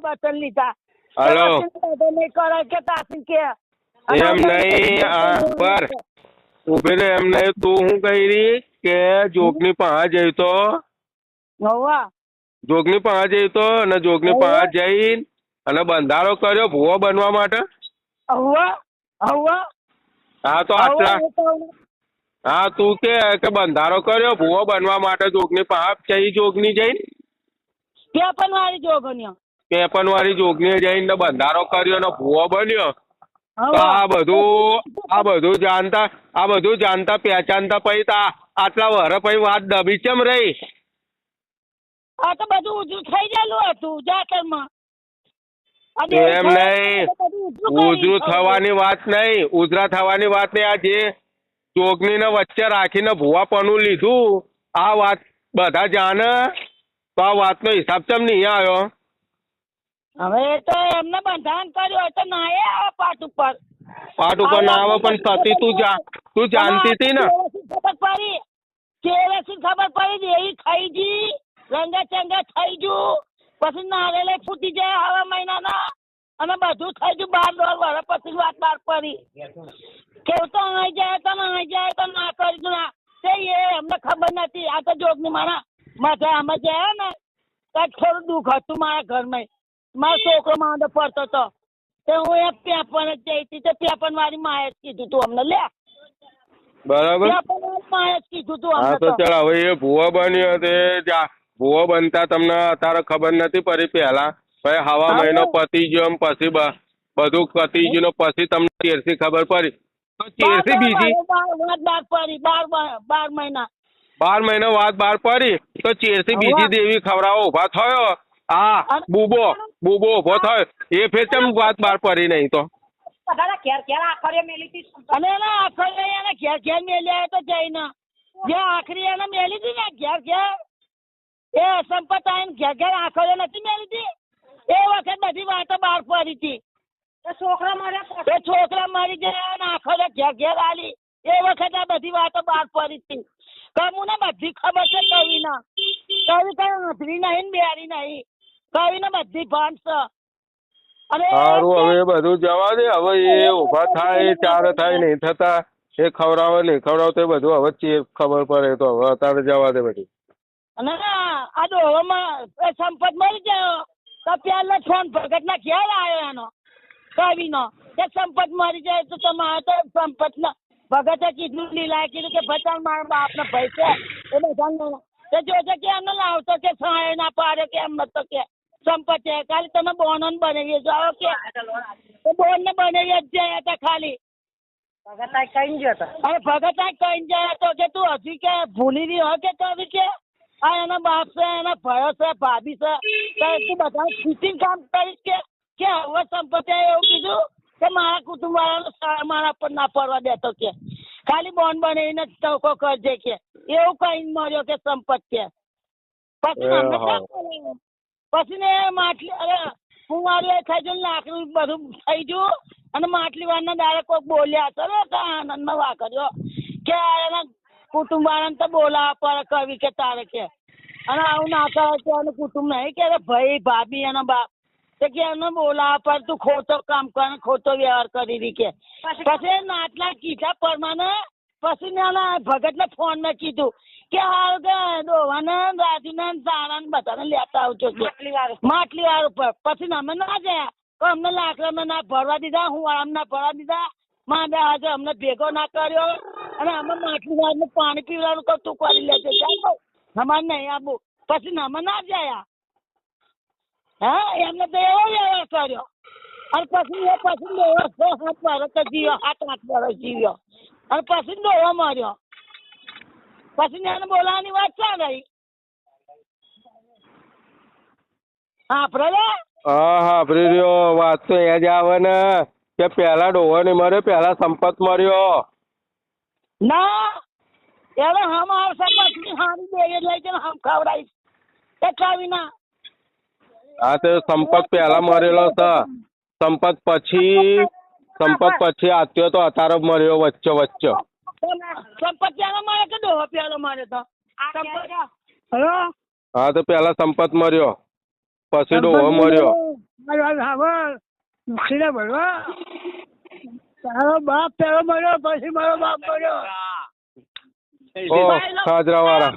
બચન લીધા હલો નહીં કરે કે તાસી કે એમ નહીં પર ઉભી રે એમ નહીં તું શું કહી કે જોગની પાસે જઈ તો હોવા જોગની પાસે જઈ તો અને જોગની પાસે જઈ અને બંધારો કર્યો ભૂવો બનવા માટે હોવા હોવા હા તો આટલા હા તું કે બંધારો કર્યો ભૂવો બનવા માટે જોગની પાસે જઈ જોગની જઈને પેપન વાળી જોગણીઓ પેપન વાળી જોગની જઈને બંધારો કર્યો ને ભૂવો બન્યો તો આ બધું જાણતા પહેચાનતા પછી આટલા વર્ષ પછી વાત દબી ચમ રહી આ તો બધું ઉજળું થઈ ગયેલું હતું જાતરમાં એમ નહીં ઉજળું થવાની વાત નહીં ઉજરા થવાની વાત નહીં આ જે જોગની ને વચ્ચે રાખીને ભૂવાપણું લીધું આ વાત બધા જાણે તો આ વાતનો હિસાબ ચમ નહીં આવ્યો હવે તો એમને બંધારણ કર્યું તો ના આવે પાટ ઉપર ના આવે પણ સતી તું જાણતી હતી ને ખબર પડી કેરેસી ખબર પડી એવી થઈ ગઈ રંગા ચંગા થઈ ગયું પછી નારેલે ફૂટી જાય હવા મહિનાના અને બધું થઈ ગયું 12 વર્ષ પછી વાત બહાર પડી કેવું તો અહીં જાય તો ના કરી ના તે એમને ખબર નથી આ તો જોગની મારા માથે અમે જાય ને તો થોડું દુઃખ હતું મારા ઘરમાં મારો છોકરો માંદો પડતો હતો તે હું એ પેપન જ જઈ હતી તે પેપન વાળી માએ જ કીધું તું અમને લે બરાબર પેપન વાળી માએ જ કીધું તું હા તો ચાલ હવે એ ભૂવો બન્યો તે ભૂવો બનતા તમને અત્યારે ખબર નથી પડી પહેલા પછી હવા મહિનો પતી ગયો પછી બધું પતી ગયું પછી તમને ચેરસી ખબર પડી તો ચેરસી બીજી બહાર પડી 12 મહિના 12 મહિના વાત બહાર પડી તો ચેરસી બીજી દેવી ખવડાવો ઉભા થયો હા બુબો ઉભો થયો એ ફેર ચમ વાત બહાર પડી નહીં તો અને એને આખરે એને ઘેર મેલ્યા તો જઈને જે આખરી એને મેલી હતી ને ઘેર એ સંપત આવીને ઘેર આખરે નથી મેલી હતી એ વખત બધી વાતો બહાર પડી હતી છોકરા મરી ગયા અને આખરે ઘેર આલી એ વખત આ બધી વાતો બહાર પડી હતી કમુને બધી ખબર છે કવિના કવિ કઈ આંધળી નહીં બેરી નહીં કવિને બધી ભાન છે સારું હવે બધું જવા દે હવે એ ઉભા થાય ચાર થાય નહીં થતા એ ખવડાવે નહીં ખવડાવતો એ બધું હવે ખબર પડે તો હવે અત્યારે જવા દે બધું અને આ ડોહોમાં સંપત મરી ગયો તો પહેલા ફોન ભગતના ઘેર આવ્યો એનો કવિનો કે સંપત મરી જાય તો તમારે તો સંપતના ભગતે કીધું લીલાએ કીધું કે ભચાન મારા બાપનો ભાઈ છે એ બધા તે જોજે કે એમને લાવતો કે સાય ના પાડે કે એમ નતો કે સંપત છે ખાલી તમે બોનો ને બનાવીએ જાઓ કે બોન ને બનાવીએ જ જાય હતા ખાલી ભગત કઈ ગયો હતો કે તું હજી કે ભૂલી રહી હોય કે તો કે આ એના બાપ છે એના ભયો છે ભાભી છે તું બધા ખુશી કામ કરીશ કે હવે સંપત્તિ એવું કીધું કે મારા કુટુંબ વાળાનો મારા પર ના પડવા દેતો કે ખાલી બોન બનાવીને ટોકો કરજે કે એવું કઈ મળ્યો કે સંપત કે પછી ને માટલી અરે હું મારું એ થઈ ગયું લાકડું બધું થઈ ગયું અને માટલી વાળના દાડે કોઈક બોલ્યા હતો આનંદમાં વાકર્યો કે એના કુટુંબ વાળાને તો બોલાવા પડે કવિ કે તારે કે અને આવું ના કરે તો એનું કુટુંબ નહીં કે ભાઈ ભાભી એના બાપ તો કે એને બોલાવા પડે તું ખોટો કામ કરે ખોટો વ્યવહાર કરી રહી કે પછી નાટલા કીધા પરમાને પછી એના ભગતને ફોન મેં કીધું કે હાલ કે ડોવાને રાજુને સારાને બધાને લેતા આવજો કે માટલી વાર ઉપર પછી અમે ના ગયા તો અમને લાકડામાં ના ભરવા દીધા હું આમ ના ભરવા દીધા મારે આજે અમને ભેગો ના કર્યો અને અમે માટલી વારનું પાણી પીવડાવવાનું કહું તું કરી લેજે ચાલો અમારે નહીં આવું પછી અમે ના ગયા હા એમને તો એવો વ્યવહાર કર્યો અને પછી એ પછી 7 વર્ષ જીવ્યો 8 વર્ષ જીવ્યો અને પછી ડોહો મર્યો પછી એને બોલાવાની વાત ક્યાં રહી હા રહ્યો વાત તો એ જ આવે ને કે પેલા ડોહો નહીં મર્યો પેલા સંપત મર્યો ના એને હમ આવશે પછી હારી બે લઈ જઈને હમ ખવડાવીશ એ ખાવીના હા તો સંપત પેલા મરેલો છે સંપત પછી આત્યો તો અત્યારે મર્યો વચ્ચે સંપત પેલો મારે કે ડોહો પેલો મારે તો હા તો પેલા સંપત મર્યો પછી ડોહો મર્યો મારી વાત સાંભળ મુખીને ભરવા તારો બાપ પેલો મળ્યો પછી મારો બાપ મળ્યો ઓ ખાજરાવાળા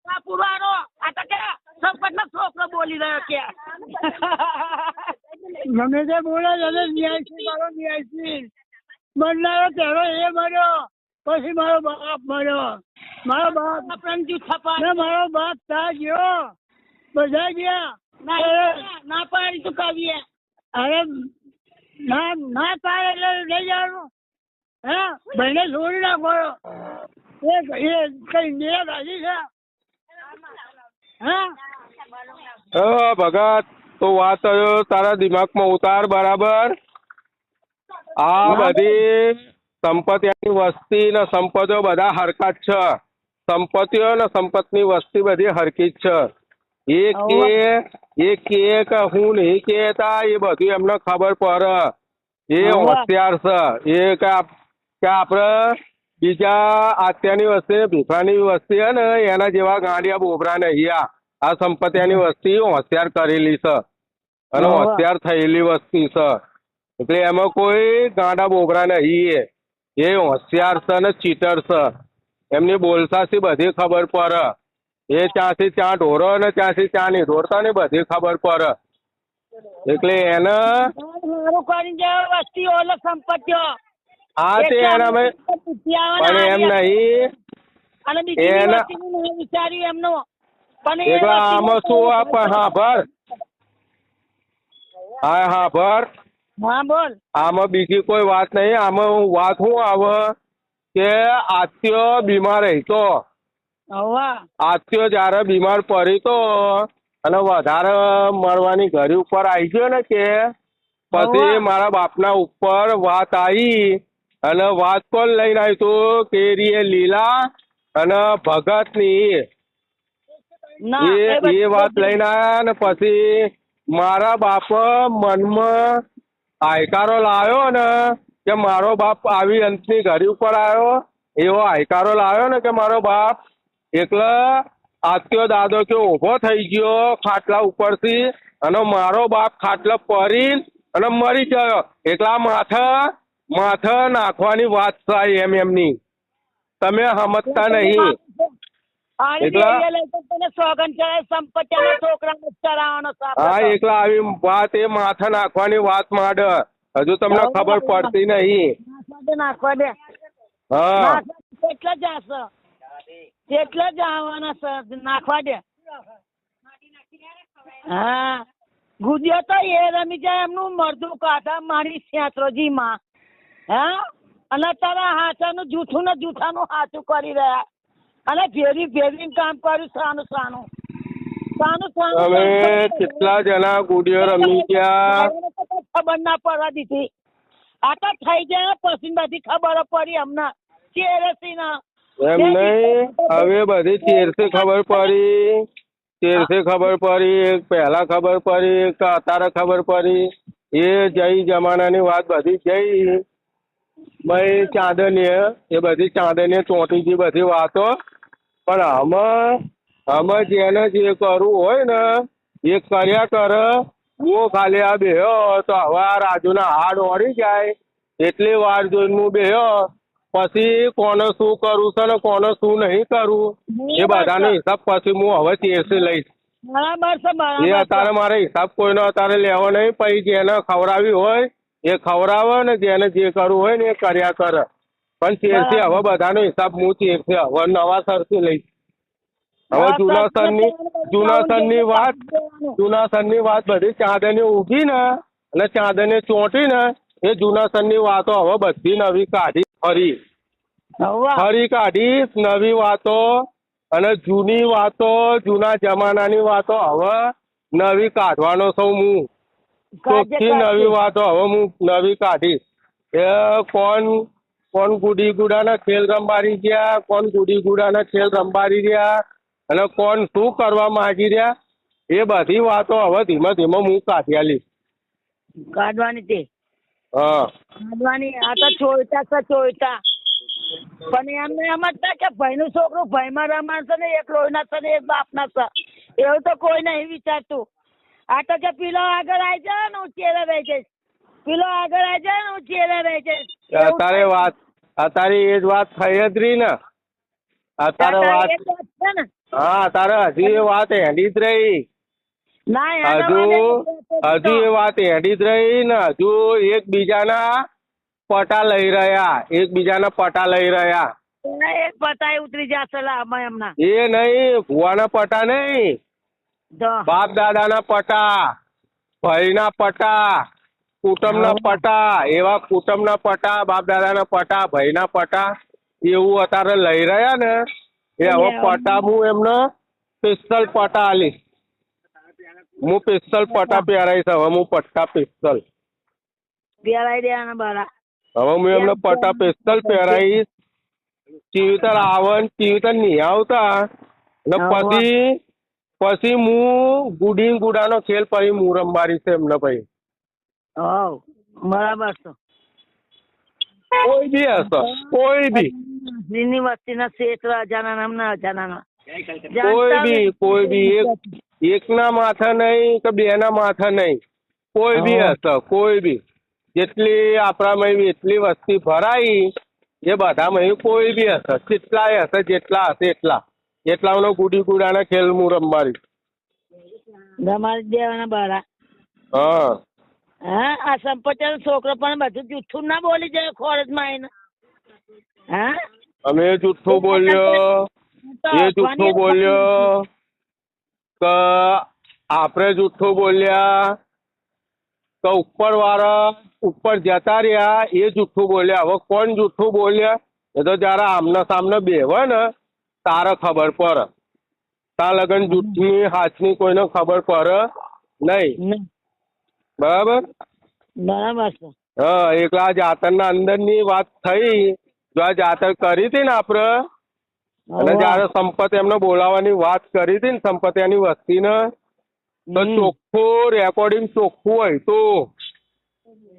આ પુરાણો આ તો કે સંપતનો છોકરો બોલી રહ્યો કે મને તે બોલે છે ન્યાયથી મારો ન્યાયથી મળનારો પહેલો એ મળ્યો પછી મારો બાપ મળ્યો મારો બાપ મારો બાપ તા ગયો બધા ગયા ના પાડી તું કાવીએ અરે ના ના પાડે એટલે લઈ જવાનું હા ભાઈને છોડી નાખો એ કઈ નિરાશ હાજી છે હા ભગત તો વાત તારા દિમાગમાં ઉતાર બરાબર આ બધી સંપત્તિની વસ્તી ને સંપત્તિઓ બધા હરખા જ છે સંપત્તિઓ ને સંપત્તિની વસ્તી બધી હરખી જ છે એ કે હું નહીં કેતા એ બધું એમને ખબર પડે એ હોશિયાર છે એ કે આપણે બીજા અત્યારની વસ્તી ભીખાની વસ્તી હે ને એના જેવા ગાંડિયા બોબરા નહીં આ સંપત્તિની વસ્તી હોશિયાર કરેલી છે અને હોશિયાર થયેલી વસ્તી છે એટલે એમાં કોઈ ગાંડા બોબરા નહીં એ હોશિયાર છે ને ચીટર છે એમની બોલસાથી બધી ખબર પડે એ ત્યાંથી ત્યાં ઢોરો ને ત્યાંથી ત્યાં નહીં ઢોરતા ને બધી ખબર પડે એટલે એને વસ્તી ઓલો સંપત્તિઓ હા તે એના પણ એમ નહીં એને વિચાર્યું એમનું પણ એટલે આમાં શું આપે હા ભર હા ભર હા બોલ આમાં બીજી કોઈ વાત નહીં આમાં વાત શું આવે કે આત્યો બીમાર હતો આત્યો જયારે બીમાર પડી તો અને વધારે મળવાની ઘરે ઉપર આવી ગયો ને કે પછી મારા બાપના ઉપર વાત આવી અને વાત કોણ લઈને આવ્યું તું કેરીએ લીલા અને ભગતની એ વાત લઈને આવ્યા ને પછી મારા બાપ મનમાં આયકારો લાવ્યો ને કે મારો બાપ આવી અંતની ઘડી ઉપર આવ્યો એવો આયકારો લાવ્યો ને કે મારો બાપ એટલે આત્યો દાદો કે ઊભો થઈ ગયો ખાટલા ઉપરથી અને મારો બાપ ખાટલા પડી અને મરી ગયો એટલા માથે નાખવાની વાત થાય એમની તમે સમજતા નહીં હા એકલા આવી વાત એ માથે નાખવાની વાત માંડે હજુ તમને ખબર પડતી નહીં હા કેટલા જ આવવાના નાખવા દે હા ગુજ્યો તો એ રમી જાય એમનું મરદું કાઢા મારી સેત્રોજી માં હા અને તારા હાચાનું જૂઠું ને જૂઠાનું હાચું કરી રહ્યા અને ભેરી કામ કર્યું સાનું તમે કેટલા જણા ગુડિયો રમી ગયા ખબર ના પડવા દીધી આ તો થઈ જાય પછી બધી ખબર પડી અમને ચેરસી ના એમ નહીં હવે બધી તેરસે ખબર પડી એક પહેલા ખબર પડી એક અત્યારે ખબર પડી એ જઈ જમાનાની વાત બધી જઈ ભાઈ ચાંદનીએ એ બધી ચાંદનીએ ચોંટીજી બધી વાતો પણ અમે જેને જે કરવું હોય ને એ કર્યા કરે હું ખાલી આ બેહ્યો તો હવે આ રાજુના હાડ ઓળી જાય એટલી વાર જોઈને હું બેહ્યો પછી કોને શું કરવું છે ને કોને શું નહીં કરવું એ બધાનો હિસાબ પછી હું હવે તેરસે લઈશ એ અત્યારે મારે હિસાબ કોઈનો અત્યારે લેવો નહીં પછી જેને ખવડાવી હોય એ ખવડાવે ને જેને જે કરવું હોય ને એ કર્યા કરે પણ તેરસે હવે બધાનો હિસાબ હું તેરસે હવે નવા સરથી લઈશ હવે જૂના સનની વાત બધી ચાંદની ઉગી ને અને ચાંદને ચોંટી ને એ જૂના સનની વાતો હવે બધી નવી કાઢી ફરી કાઢી નવી વાતો અને જૂની વાતો જૂના જમાનાની વાતો હવે નવી કાઢવાનો છું હું ચોખ્ખી નવી વાતો હવે હું નવી કાઢીશ એ કોણ ગુડી ગુડાના ખેલ રંબારી ગયા કોણ ગુડી ગુડાના ખેલ રંબારી રહ્યા અને કોણ શું કરવા માંગી રહ્યા એ બધી વાતો હવે ધીમે ધીમે હું કાઢવાની તે હા કાઢવાની આ તો ચોઈતા પણ એમને એમ જ થાય કે ભાઈનું છોકરું ભાઈમાં રમાડશે ને એક લોહીના છે ને એક બાપના છે એવું તો કોઈ નહીં વિચારતું આ તો કે પેલો આગળ આવી જાય ને હું ચેલે રહી જઈશ, પેલો આગળ આવી જાય ને હું ચેલે રહી જઈશ. અત્યારે એ જ વાત થઈ જ રહી ને અત્યારે વાત. છે ને હા અત્યારે હજી એ વાત હેડી જ રહી. ના હજુ એ વાત હેડી જ રહી ને. હજુ એકબીજાના પટા લઈ રહ્યા, એકબીજાના પટા લઈ રહ્યા. એક પતાય ઉતરી જશે એમના. એ નહીં, ભુવાના પટા નહીં, બાપ દાદાના પટા, ભાઈના પટા, કુટુંબના પટા, એવા કુટુંબના પટા, બાપ દાદાના પટા, ભાઈના પટા, એવું અત્યારે લઈ રહ્યા ને. એ હવે પટા હું એમને પિસ્તલ પટા આલીશ. હું પિસ્તલ પટા પહેરાઈશ. હવે હું પટ્ટા પિસ્તલ પહેરાઈ દેવાના બારા. હવે હું એમને પટા પિસ્તલ પહેરાઈશ. ચીવતર આવન ચીવતર નહીં આવતા ને પછી હું ગુડી ગુડાનો ખેલ પછી હું રમવારીશ એમને પછી. બરાબર છે. કોઈ બી હશે, કોઈ બી વસ્તીના ક્ષેત્ર અજાના અજાના કોઈ બી એકના માથા નહીં કે બેના માથા નહીં, કોઈ બી હશે, કોઈ બી. જેટલી આપણામાં એટલી વસ્તી ભરાઈ એ બધામાં કોઈ બી હશે, કેટલાય હશે, જેટલા હશે એટલાનો ગુડી ગુડાના ખેલ હું રમવારીશ. રમાડી દેવાના બારા. હા આ સંપત્તિ છોકરો પણ બધું જૂઠું ના બોલી જાય કોલેજમાં આવીને. અમે જૂઠું બોલ્યો, એ જૂઠું બોલ્યો કે આપણે જૂઠું બોલ્યા કે ઉપર વાળા ઉપર જતા રહ્યા એ જૂઠું બોલ્યા. હવે કોણ જૂઠું બોલ્યા એ તો જયારે આમને સામને બેહે ને તારે ખબર પડે. તાર લગન જૂઠની હાથની કોઈને ખબર પડે નહીં. બરાબર છે. હા, એકલા જાતરના અંદરની વાત થઈ. જો આ જાતર કરી હતી ને આપડે અને જયારે સંપત્તિ એમને બોલાવવાની વાત કરી હતી ને સંપત્તિ એની વસ્તીને, તો ચોખ્ખું રેકોર્ડિંગ ચોખ્ખું હોય તો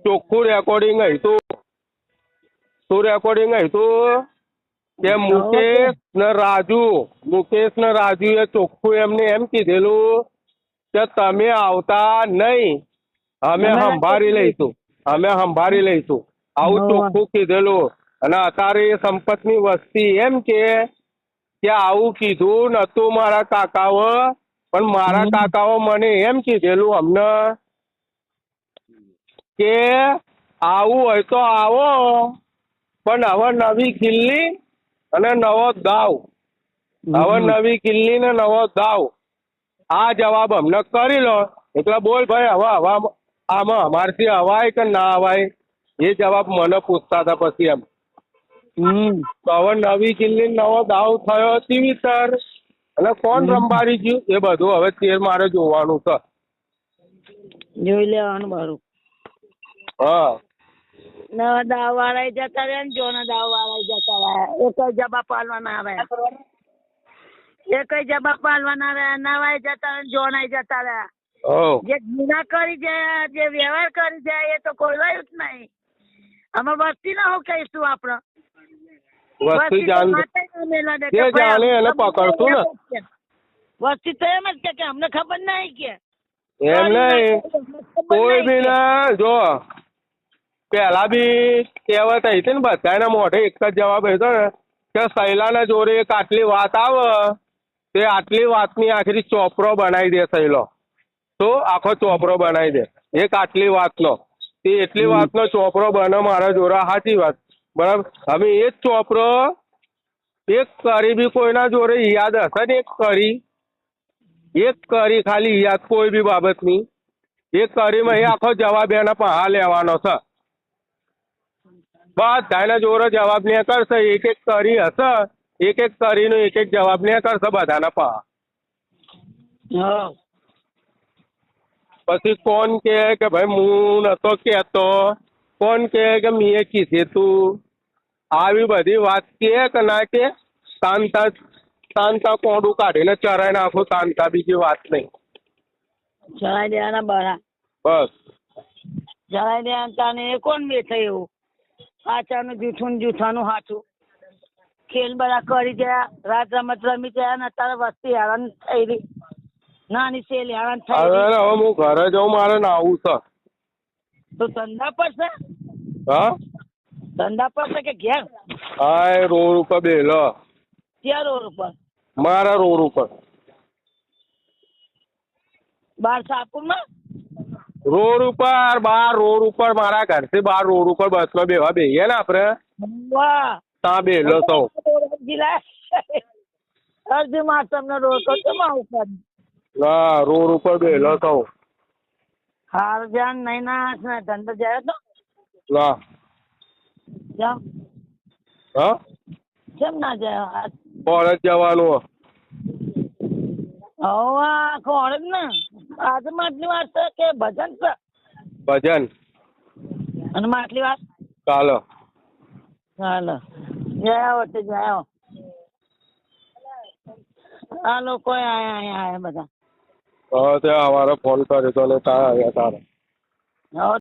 ચોખ્ખું રેકોર્ડિંગ હોય તો શું રેકોર્ડિંગ હોય તો કે મુકેશ ને રાજુ એ ચોખ્ખું એમને એમ કીધેલું કે તમે આવતા નહીં, અમે સંભાળી લઈશું, આવું ચોખ્ખું કીધેલું. અને અત્યારે એ સંપતની વસ્તી એમ કે આવું કીધું નતું મારા કાકાઓ, પણ મારા કાકાઓ મને એમ કીધેલું અમને કે આવું હોય તો આવો, પણ હવે નવી કિલ્લી અને નવો દાવ, હવે નવી કિલ્લી ને નવો દાવ. આ જવાબ અમને કરી લો. એટલે બોલ ભાઈ હવે આમાં અમારથી અવાય કે ના અવાય એ જવાબ મને પૂછતા હતા. પછી એમ તો હવે નવી કિલ્લી નવો દાવ થયો ચીવીતર અને કોણ રંબારી ગયું એ બધું હવે તે મારે જોવાનું છે, જોઈ લેવાનું મારું. હા, નવા દાવ વાળા જતા રહ્યા ને જોના દાવ વાળા જતા રહ્યા. એક જવાબ પાલવાના આવ્યા, એક જવાબ પાલવાના રહ્યા. નવા જતા રહ્યા, જોના જતા રહ્યા. જે ગુના કરી જાય, જે વ્યવહાર કરી જાય એ તો કોઈ રહ્યું જ નહીં. અમે વસ્તી ના હું કહીશું આપડે વસ્તી તો એમ જ કે અમને ખબર નહીં કે એમ નહીં. કોઈ બી ના જો પેલા બી કહેવત હતી ને બધાના મોઢે એક જ જવાબ હતો ને કે સૈલાના જોડે એક આટલી વાત આવે તે આટલી વાતની આખરી ચોપડો બનાવી દે. સૈલો તો આખો ચોપડો બનાવી દે એક આટલી વાતનો. તે એટલી વાતનો ચોપડો બને મારા જોડે. સાચી વાત, બરાબર. હવે એ જ ચોપડો એક કરી બી કોઈના જોડે યાદ હશે ને એક કરી ખાલી યાદ કોઈ બી બાબતની એક કરીમાં એ આખો જવાબ એના પા લેવાનો છે. બધાના જોડે જવાબ ને કરશે. એક કરી હશે, એક કરીનો એક જવાબ ને કરશે બધાના પા. પછી કોણ કે ભાઈ હું નતો કહેતો, કોણ કે મેં કીધે તું, આવી બધી વાત કે ના કે તાનતા કોડું કાઢીને ચરાઈ નાખું. તાનતા બીજી વાત નહીં, ચરાઈ દેવાના બારા. બસ ચરાઈ દેવાના. ને એ કોણ બેઠે એવું આચાનું જૂઠું જૂઠાનું હાચું ખેલ બધા કરી ગયા, રાત રમત રમી ગયા ને અત્યારે વસ્તી હેરાન થઈ રહી. નાની સેલી આવા હવે થઈ હવે હું ઘરે જાઉં, મારે નાવું છે. તો ધંધા પર છે, હા ધંધા પર છે કે ઘેર? હા, એ રોડ ઉપર બેલો, ત્યાં રોડ ઉપર મારા રોડ ઉપર, બાર સાપુરમાં? રોડ ઉપર, બાર રોડ ઉપર, મારા ઘરથી બાર રોડ ઉપર બસમાં બેવા બેહીએ ને આપડે, વાહ ત્યાં બેલો સૌ. અરજી માં તમને રોડ તો કેમ આવું કરે? ના, રોડ ઉપર બેલો સૌ. હાર ધ્યાન નહીં ના ધંધો જાય તો ના. જામ હા, કેમ ના જાય? કોલેજ જવાનું. હવે કોણ જ ને આજે માટલી વાત છે કે ભજન છે? ભજન. અને માટલી વાત ચાલો. ચાલો જય આવો તે જય આવો. આ લોકો આયા બધા. હા, ત્યાં અમારે ફોન કર્યો તો ને ત્યાં આવ્યા તારે. હવે